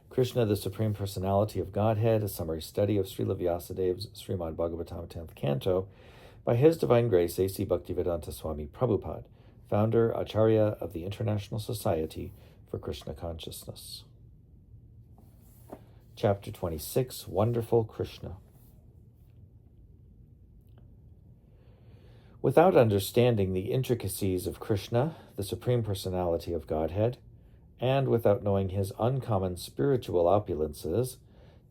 Krishna, the Supreme Personality of Godhead, a summary study of Srila Vyasadev's Srimad Bhagavatam 10th Canto, by His Divine Grace A.C. Bhaktivedanta Swami Prabhupada, founder, Acharya of the International Society for Krishna Consciousness. Chapter 26, Wonderful Krishna. Without understanding the intricacies of Krishna, the Supreme Personality of Godhead, and without knowing his uncommon spiritual opulences,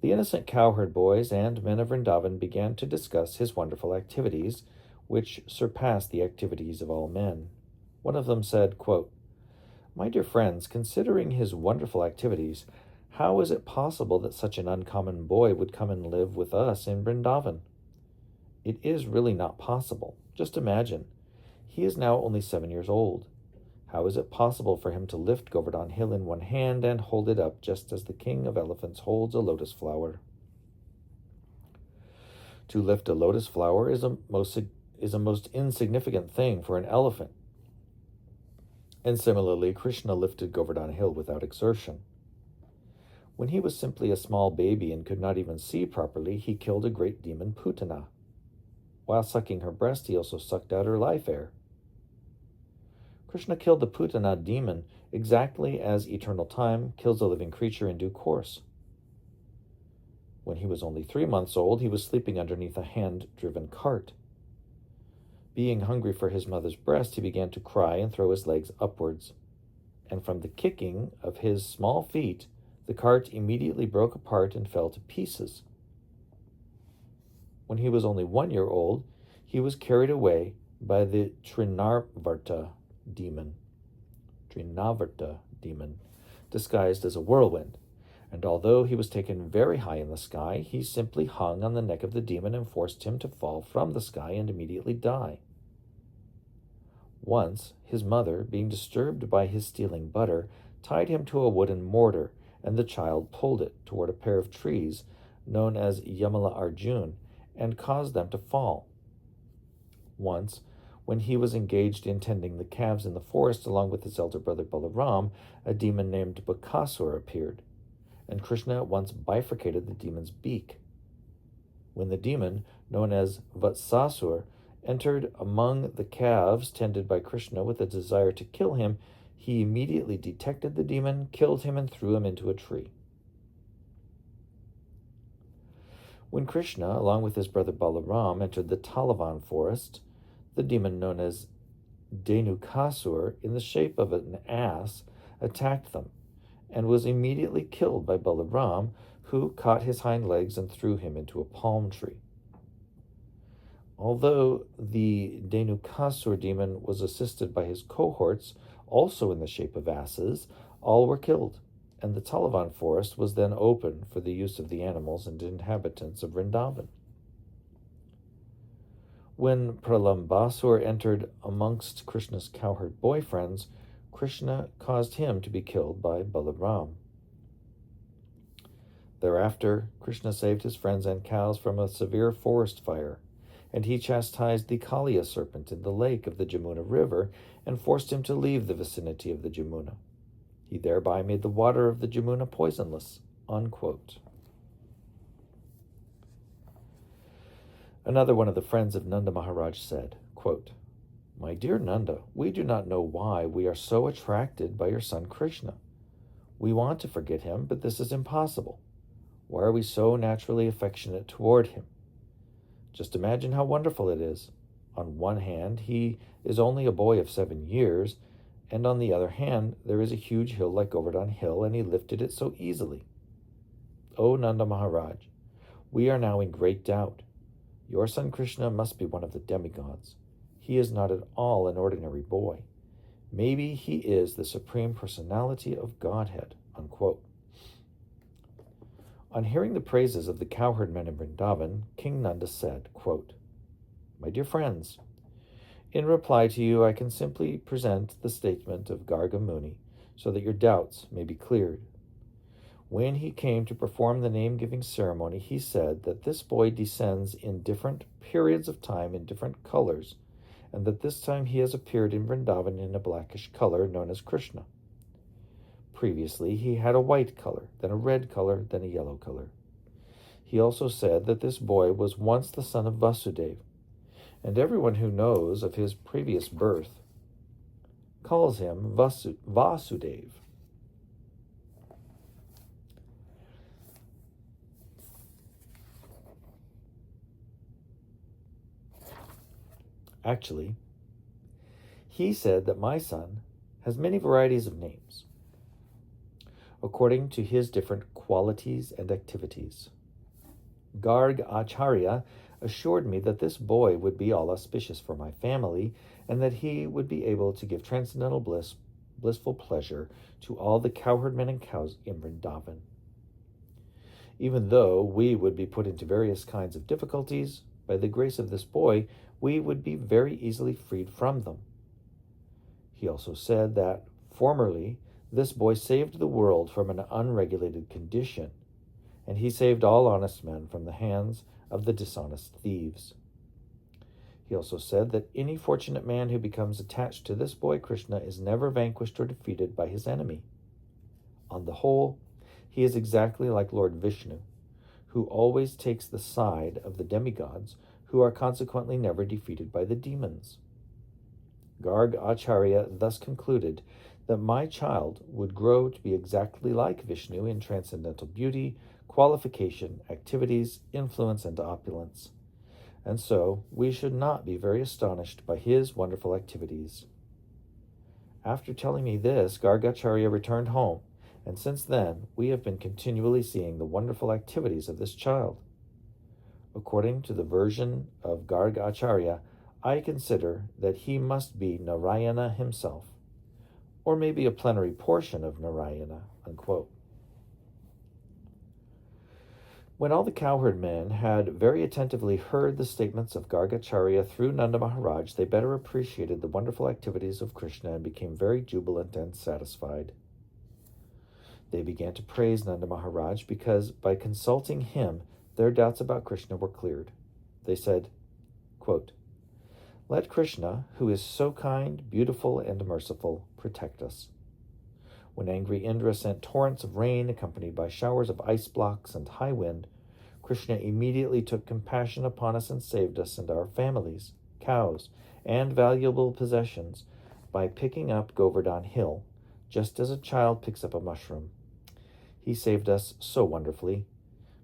the innocent cowherd boys and men of Vrindavan began to discuss his wonderful activities, which surpassed the activities of all men. One of them said, quote, "My dear friends, considering his wonderful activities, how is it possible that such an uncommon boy would come and live with us in Vrindavan? It is really not possible. Just imagine. He is now only 7 years old. How is it possible for him to lift Govardhan Hill in one hand and hold it up just as the king of elephants holds a lotus flower? To lift a lotus flower is a most insignificant thing for an elephant. And similarly, Krishna lifted Govardhan Hill without exertion. When he was simply a small baby and could not even see properly, he killed a great demon, Putana. While sucking her breast, he also sucked out her life air. Krishna killed the Putana demon exactly as eternal time kills a living creature in due course. When he was only 3 months old, he was sleeping underneath a hand-driven cart. Being hungry for his mother's breast, he began to cry and throw his legs upwards. And from the kicking of his small feet, the cart immediately broke apart and fell to pieces. When he was only 1 year old, he was carried away by the Trinavarta demon, disguised as a whirlwind, and although he was taken very high in the sky, he simply hung on the neck of the demon and forced him to fall from the sky and immediately die. Once, his mother, being disturbed by his stealing butter, tied him to a wooden mortar, and the child pulled it toward a pair of trees known as Yamala Arjun and caused them to fall. Once, when he was engaged in tending the calves in the forest along with his elder brother Balaram, a demon named Bakasur appeared, and Krishna at once bifurcated the demon's beak. When the demon, known as Vatsasur, entered among the calves tended by Krishna with a desire to kill him, he immediately detected the demon, killed him, and threw him into a tree. When Krishna, along with his brother Balaram, entered the Talavan forest, the demon known as Dhenukasur, in the shape of an ass, attacked them, and was immediately killed by Balaram, who caught his hind legs and threw him into a palm tree. Although the Dhenukasur demon was assisted by his cohorts, also in the shape of asses, all were killed, and the Talavan forest was then open for the use of the animals and inhabitants of Vrindavan. When Pralambasur entered amongst Krishna's cowherd boyfriends, Krishna caused him to be killed by Balaram. Thereafter, Krishna saved his friends and cows from a severe forest fire, and he chastised the Kaliya serpent in the lake of the Jamuna River and forced him to leave the vicinity of the Jamuna. He thereby made the water of the Jamuna poisonless." Unquote. Another one of the friends of Nanda Maharaj said, quote, "My dear Nanda, we do not know why we are so attracted by your son Krishna. We want to forget him, but this is impossible. Why are we so naturally affectionate toward him? Just imagine how wonderful it is. On one hand, he is only a boy of 7 years, and on the other hand, there is a huge hill like Govardhan Hill, and he lifted it so easily. O Nanda Maharaj, we are now in great doubt. Your son Krishna must be one of the demigods. He is not at all an ordinary boy. Maybe he is the Supreme Personality of Godhead." Unquote. On hearing the praises of the cowherd men in Vrindavan, King Nanda said, quote, "My dear friends, in reply to you, I can simply present the statement of Garga Muni so that your doubts may be cleared. When he came to perform the name-giving ceremony, he said that this boy descends in different periods of time in different colors, and that this time he has appeared in Vrindavan in a blackish color known as Krishna. Previously, he had a white color, then a red color, then a yellow color. He also said that this boy was once the son of Vasudeva, and everyone who knows of his previous birth calls him Vasudeva. Actually, he said that my son has many varieties of names, according to his different qualities and activities. Garg Acharya assured me that this boy would be all auspicious for my family, and that he would be able to give transcendental blissful pleasure to all the cowherdmen and cows in Vrindavan. Even though we would be put into various kinds of difficulties, by the grace of this boy, we would be very easily freed from them. He also said that, formerly, this boy saved the world from an unregulated condition, and he saved all honest men from the hands of the dishonest thieves. He also said that any fortunate man who becomes attached to this boy Krishna is never vanquished or defeated by his enemy. On the whole, he is exactly like Lord Vishnu, who always takes the side of the demigods, who are consequently never defeated by the demons. Garg Acharya thus concluded that my child would grow to be exactly like Vishnu in transcendental beauty, qualification, activities, influence, and opulence, and so we should not be very astonished by his wonderful activities. After telling me this, Garg Acharya returned home, and since then we have been continually seeing the wonderful activities of this child. According to the version of Garg Acharya, I consider that he must be Narayana himself, or maybe a plenary portion of Narayana, unquote. When all the cowherd men had very attentively heard the statements of Garg Acharya through Nanda Maharaj, they better appreciated the wonderful activities of Krishna and became very jubilant and satisfied. They began to praise Nanda Maharaj because, by consulting him, their doubts about Krishna were cleared. They said, quote, "Let Krishna, who is so kind, beautiful, and merciful, protect us." When angry Indra sent torrents of rain accompanied by showers of ice blocks and high wind, Krishna immediately took compassion upon us and saved us and our families, cows, and valuable possessions by picking up Govardhan Hill, just as a child picks up a mushroom. He saved us so wonderfully.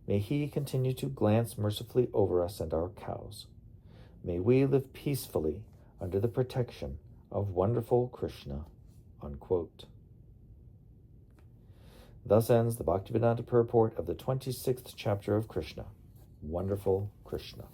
May he continue to glance mercifully over us and our cows. May we live peacefully under the protection of wonderful Krishna, unquote. Thus ends the Bhaktivedanta purport of the 26th chapter of Krishna, Wonderful Krishna.